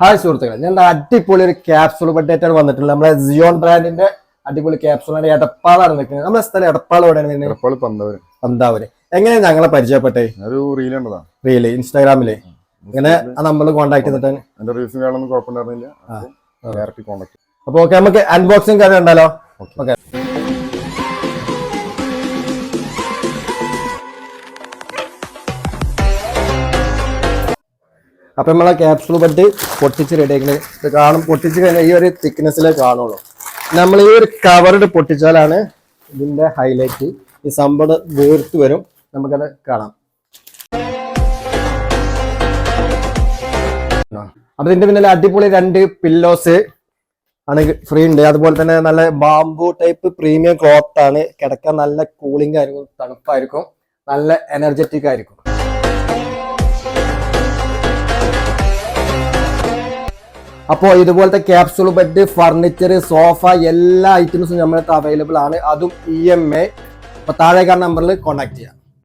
Hi സുഹൃത്തുക്കളെ, ഞാൻ അടിപൊളി ഒരു ക്യാപ്സൂൾ ബഡ്ഡേറ്റാണ് വന്നിട്ടുള്ളത്. നമ്മളെ സിയോൺ ബ്രാൻഡിന്റെ അടിപൊളി ക്യാപ്സൂളാണ്. എടപ്പാളാണ് നിൽക്കുന്നത്. നമ്മുടെ സ്ഥലം എടപ്പാൾ എവിടെയാണ്? പന്താവൂര്. എങ്ങനെയാണ് ഞങ്ങളെ പരിചയപ്പെട്ടേ? റീല് ഇൻസ്റ്റാഗ്രാമില് ഇങ്ങനെ നമ്മൾ കോൺടാക്ട് ചെയ്തിട്ടാണ്. അപ്പൊ ഓക്കെ, നമുക്ക് അൺബോക്സിംഗ് കാര്യം ഉണ്ടല്ലോ. ഓക്കെ, അപ്പൊ നമ്മളെ ക്യാപ്സൂൾ ബഡ് പൊട്ടിച്ച് റെഡി ആക്കുന്നത് ഇത് കാണും. പൊട്ടിച്ച് കഴിഞ്ഞാൽ ഈ ഒരു തിക്നെസ്സിലേ കാണുള്ളൂ. നമ്മൾ ഈ ഒരു കവറിട്ട് പൊട്ടിച്ചാലാണ് ഇതിന്റെ ഹൈലൈറ്റ്. ഈ സംഭവം വീർത്ത് വരും, നമുക്കത് കാണാം. അപ്പൊ ഇതിന്റെ പിന്നിൽ അടിപൊളി 2 പില്ലോസ് ആണ് ഫ്രീ ഉണ്ട്. അതുപോലെ തന്നെ നല്ല ബാംബു ടൈപ്പ് പ്രീമിയം ക്ലോത്ത് ആണ്. കിടക്കാൻ നല്ല കൂളിംഗ് ആയിരിക്കും, തണുപ്പായിരിക്കും, നല്ല എനർജറ്റിക് ആയിരിക്കും. അപ്പോൾ ഇതുപോലത്തെ ക്യാപ്സൂൾ ബെഡ്, ഫർണിച്ചർ, സോഫ എല്ലാ ഐറ്റംസും നമ്മുടെ അവൈലബിൾ ആണ്. അതും EMI. അപ്പോൾ താഴെ കാണുന്ന നമ്പറിൽ കോൺടാക്ട് ചെയ്യാം.